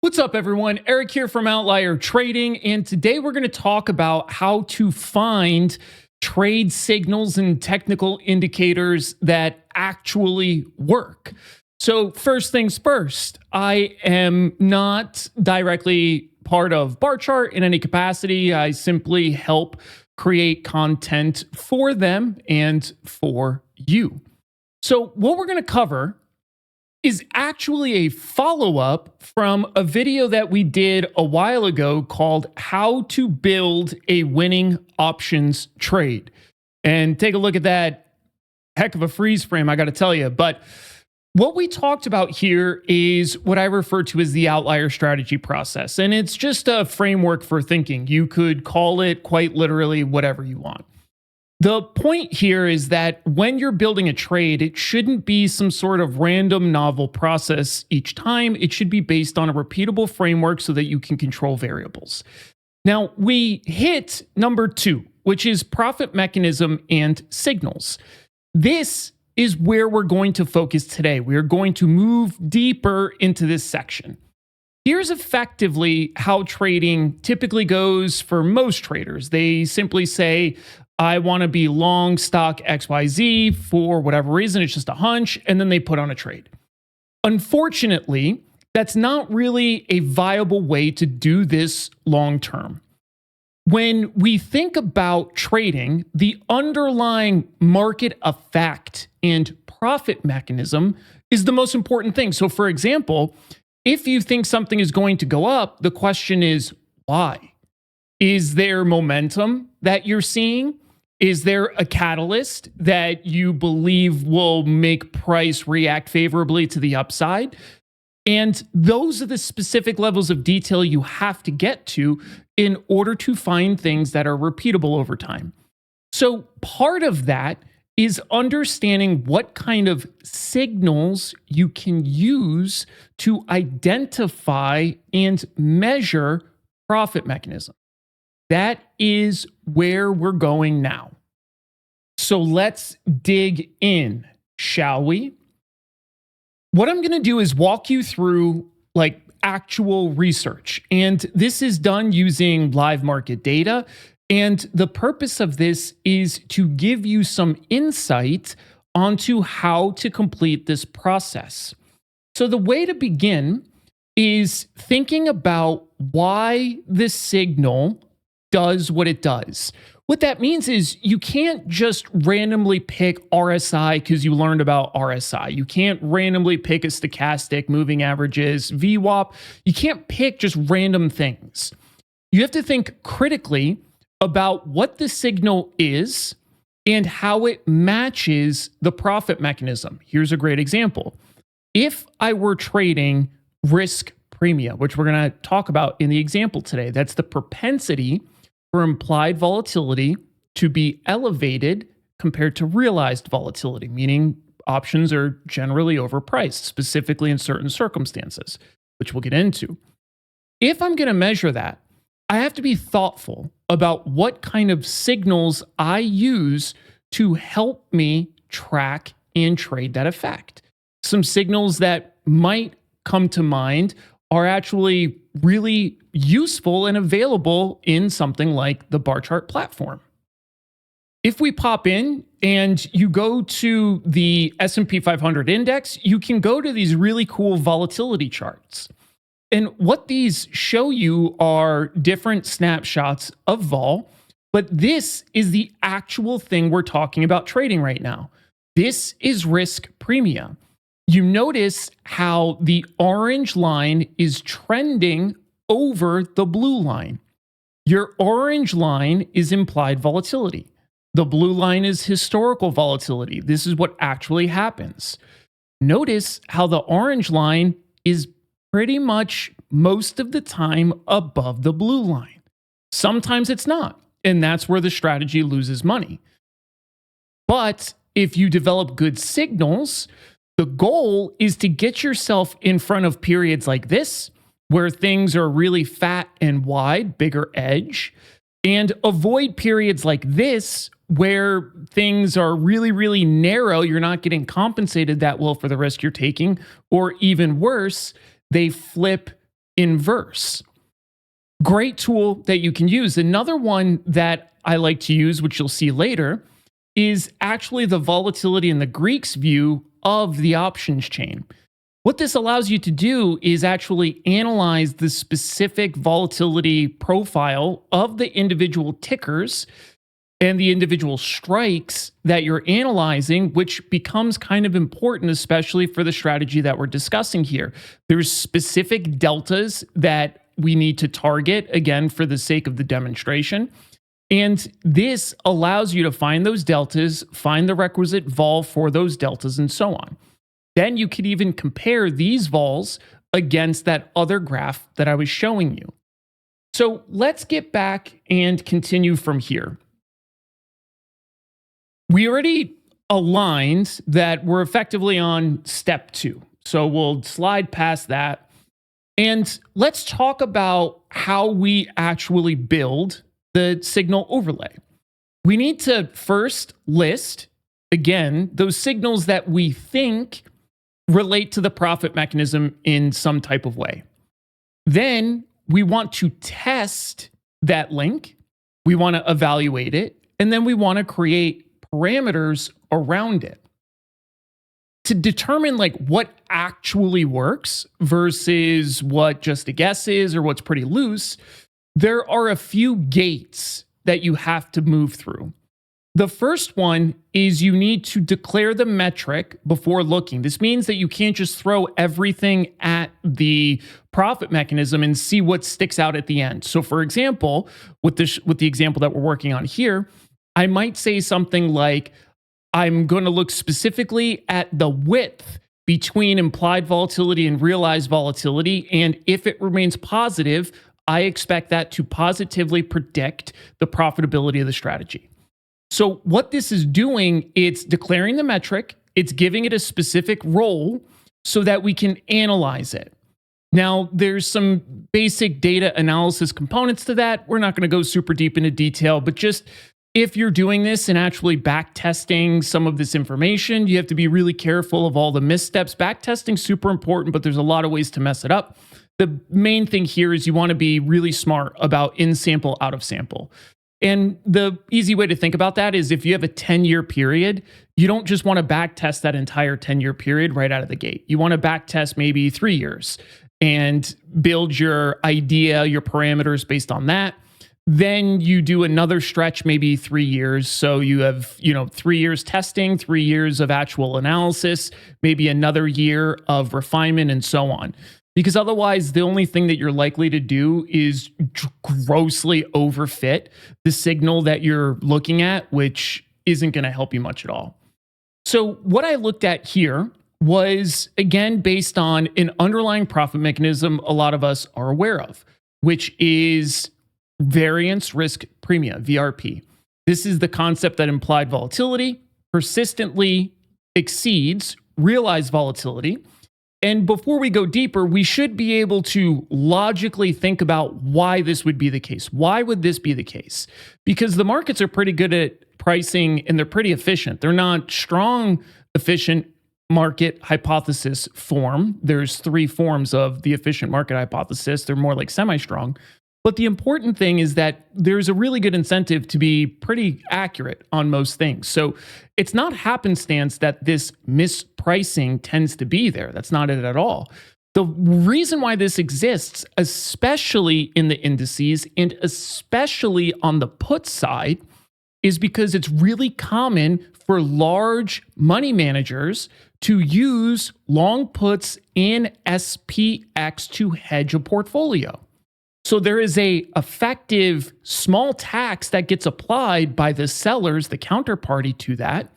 What's up, everyone? Erik here from Outlier Trading, and today we're going to talk about how to find trade signals and technical indicators that actually work. So first things first, I am not directly part of Barchart in any capacity. I simply help create content for them and for you. So what we're going to cover is actually a follow-up from a video that we did a while ago called How to Build a Winning Options Trade. And take a look at that. Heck of a freeze frame, I got to tell you. But what we talked about here is what I refer to as the outlier strategy process. And it's just a framework for thinking. You could call it quite literally whatever you want. The point here is that when you're building a trade, it shouldn't be some sort of random novel process each time. It should be based on a repeatable framework so that you can control variables. Now, we hit number 2, which is profit mechanism and signals. This is where we're going to focus today. We are going to move deeper into this section. Here's effectively how trading typically goes for most traders. They simply say, I want to be long stock XYZ for whatever reason. It's just a hunch. And then they put on a trade. Unfortunately, that's not really a viable way to do this long term. When we think about trading, the underlying market effect and profit mechanism is the most important thing. So for example, if you think something is going to go up, the question is why? Is there momentum that you're seeing? Is there a catalyst that you believe will make price react favorably to the upside? And those are the specific levels of detail you have to get to in order to find things that are repeatable over time. So part of that is understanding what kind of signals you can use to identify and measure profit mechanism. That is where we're going now. So let's dig in, shall we? What I'm going to do is walk you through actual research. And this is done using live market data. And the purpose of this is to give you some insight onto how to complete this process. So the way to begin is thinking about why the signal does what it does. What that means is you can't just randomly pick RSI because you learned about RSI. You can't randomly pick a stochastic, moving averages, VWAP. You can't pick just random things. You have to think critically about what the signal is and how it matches the profit mechanism. Here's a great example. If I were trading risk premia, which we're going to talk about in the example today, that's the propensity for implied volatility to be elevated compared to realized volatility, meaning options are generally overpriced, specifically in certain circumstances, which we'll get into. If I'm going to measure that, I have to be thoughtful about what kind of signals I use to help me track and trade that effect. Some signals that might come to mind are actually really useful and available in something like the Barchart platform. If we pop in and you go to the S&P 500 index, you can go to these really cool volatility charts. And what these show you are different snapshots of vol, but this is the actual thing we're talking about trading right now. This is risk premia. You notice how the orange line is trending over the blue line. Your orange line is implied volatility. The blue line is historical volatility. This is what actually happens. Notice how the orange line is pretty much most of the time above the blue line. Sometimes it's not, and that's where the strategy loses money. But if you develop good signals, the goal is to get yourself in front of periods like this, where things are really fat and wide, bigger edge, and avoid periods like this, where things are really, really narrow. You're not getting compensated that well for the risk you're taking, or even worse, they flip inverse. Great tool that you can use. Another one that I like to use, which you'll see later, is actually the volatility in the Greeks view of the options chain. What this allows you to do is actually analyze the specific volatility profile of the individual tickers and the individual strikes that you're analyzing, which becomes kind of important, especially for the strategy that we're discussing here. There's specific deltas that we need to target, again, for the sake of the demonstration. And this allows you to find those deltas, find the requisite vol for those deltas, and so on. Then you could even compare these vols against that other graph that I was showing you. So let's get back and continue from here. We already aligned that we're effectively on step 2. So we'll slide past that. And let's talk about how we actually build the signal overlay. We need to first list, again, those signals that we think relate to the profit mechanism in some type of way. Then we want to test that link. We want to evaluate it. And then we want to create parameters around it to determine like what actually works versus what just a guess is or what's pretty loose. There are a few gates that you have to move through. The first one is you need to declare the metric before looking. This means that you can't just throw everything at the profit mechanism and see what sticks out at the end. So for example, with the example that we're working on here, I might say something like, I'm going to look specifically at the width between implied volatility and realized volatility. And if it remains positive, I expect that to positively predict the profitability of the strategy. So what this is doing, it's declaring the metric, it's giving it a specific role so that we can analyze it. Now, there's some basic data analysis components to that. We're not going to go super deep into detail, but just if you're doing this and actually back testing some of this information, you have to be really careful of all the missteps. Back testing super important, but there's a lot of ways to mess it up. The main thing here is you want to be really smart about in sample, out of sample. And the easy way to think about that is if you have a 10-year period, you don't just want to back test that entire 10-year period right out of the gate. You want to back test maybe 3 years and build your idea, your parameters based on that. Then you do another stretch, maybe 3 years. So you have, 3 years testing, 3 years of actual analysis, maybe another year of refinement and so on. Because otherwise, the only thing that you're likely to do is grossly overfit the signal that you're looking at, which isn't going to help you much at all. So what I looked at here was, again, based on an underlying profit mechanism a lot of us are aware of, which is variance risk premia, VRP. This is the concept that implied volatility persistently exceeds realized volatility. And before we go deeper, we should be able to logically think about why this would be the case. Why would this be the case? Because the markets are pretty good at pricing and they're pretty efficient. They're not strong, efficient market hypothesis form. There's 3 forms of the efficient market hypothesis. They're more like semi-strong. But the important thing is that there's a really good incentive to be pretty accurate on most things. So it's not happenstance that this mispricing tends to be there. That's not it at all. The reason why this exists, especially in the indices and especially on the put side, is because it's really common for large money managers to use long puts in SPX to hedge a portfolio. So there is a effective small tax that gets applied by the sellers, the counterparty to that,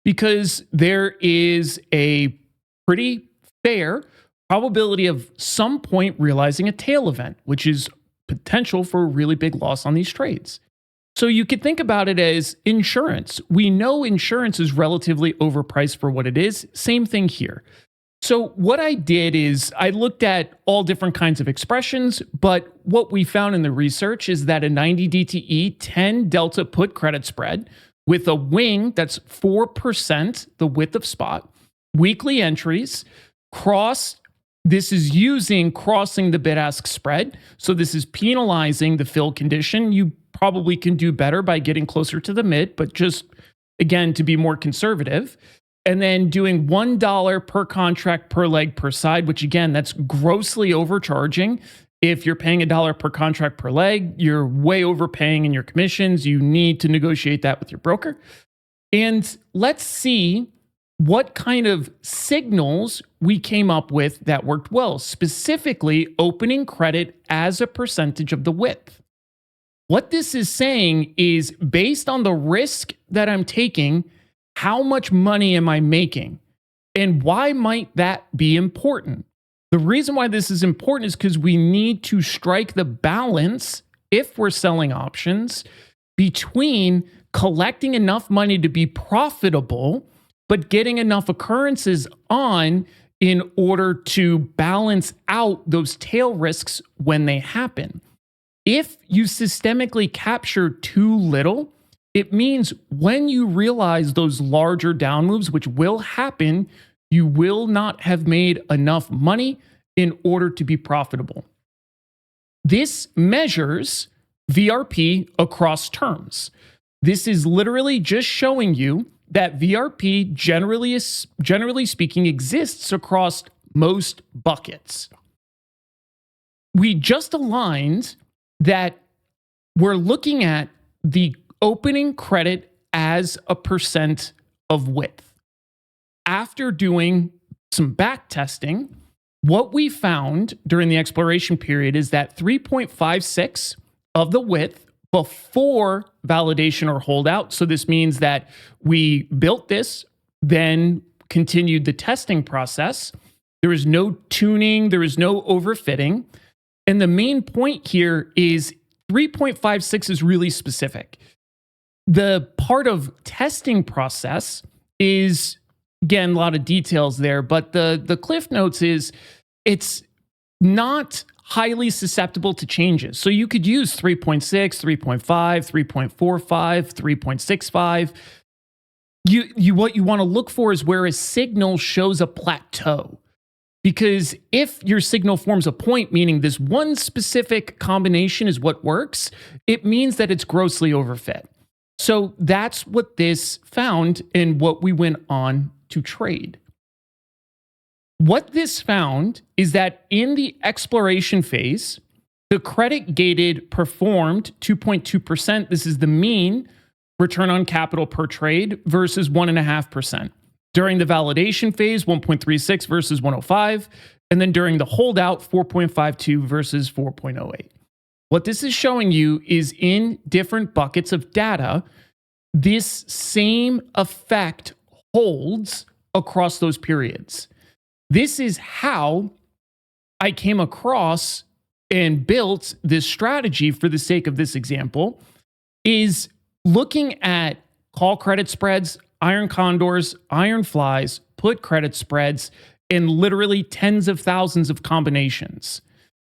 because there is a pretty fair probability of some point realizing a tail event, which is potential for a really big loss on these trades. So you could think about it as insurance. We know insurance is relatively overpriced for what it is. Same thing here. So what I did is I looked at all different kinds of expressions, but what we found in the research is that a 90 DTE 10 delta put credit spread with a wing that's 4% the width of spot, weekly entries, cross This is using crossing the bid-ask spread. So this is penalizing the fill condition. You probably can do better by getting closer to the mid, but just, again, to be more conservative. And then doing $1 per contract per leg per side, which again, that's grossly overcharging. If you're paying $1 per contract per leg, you're way overpaying in your commissions. You need to negotiate that with your broker. And let's see what kind of signals we came up with that worked well, specifically opening credit as a percentage of the width. What this is saying is, based on the risk that I'm taking, how much money am I making? And why might that be important? The reason why this is important is because we need to strike the balance, if we're selling options, between collecting enough money to be profitable, but getting enough occurrences on in order to balance out those tail risks when they happen. If you systemically capture too little, it means when you realize those larger down moves, which will happen, you will not have made enough money in order to be profitable. This measures VRP across terms. This is literally just showing you that VRP, generally speaking, exists across most buckets. We just aligned that we're looking at the opening credit as a percent of width. After doing some back testing, what we found during the exploration period is that 3.56 of the width before validation or holdout. So this means that we built this, then continued the testing process. There is no tuning, there is no overfitting. And the main point here is 3.56 is really specific. The part of testing process is, again, a lot of details there, but the cliff notes is it's not highly susceptible to changes. So you could use 3.6, 3.5, 3.45, 3.65. What you want to look for is where a signal shows a plateau. Because if your signal forms a point, meaning this one specific combination is what works, it means that it's grossly overfit. So that's what this found and what we went on to trade. What this found is that in the exploration phase, the credit gated performed 2.2%. This is the mean return on capital per trade versus 1.5%. During the validation phase, 1.36 versus 105. And then during the holdout, 4.52 versus 4.08. What this is showing you is in different buckets of data, this same effect holds across those periods. This is how I came across and built this strategy for the sake of this example, is looking at call credit spreads, iron condors, iron flies, put credit spreads, and literally tens of thousands of combinations.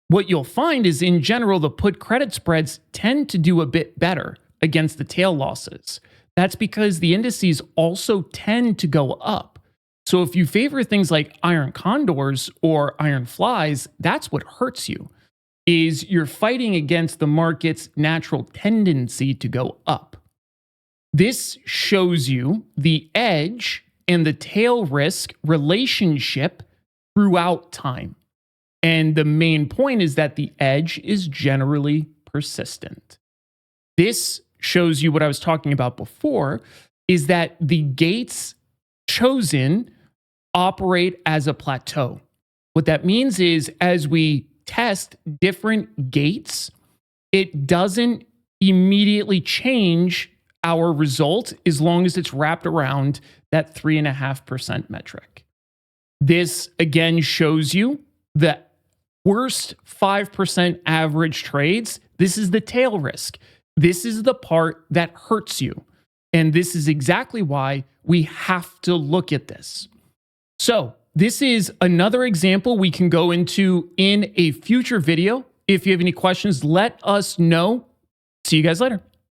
What you'll find is, in general, the put credit spreads tend to do a bit better against the tail losses. That's because the indices also tend to go up. So if you favor things like iron condors or iron flies, that's what hurts you, is you're fighting against the market's natural tendency to go up. This shows you the edge and the tail risk relationship throughout time. And the main point is that the edge is generally persistent. This shows you what I was talking about before, is that the gates chosen operate as a plateau. What that means is, as we test different gates, it doesn't immediately change our result as long as it's wrapped around that 3.5% metric. This again shows you the worst 5% average trades. This is the tail risk. This is the part that hurts you. And this is exactly why we have to look at this. So this is another example we can go into in a future video. If you have any questions, let us know. See you guys later.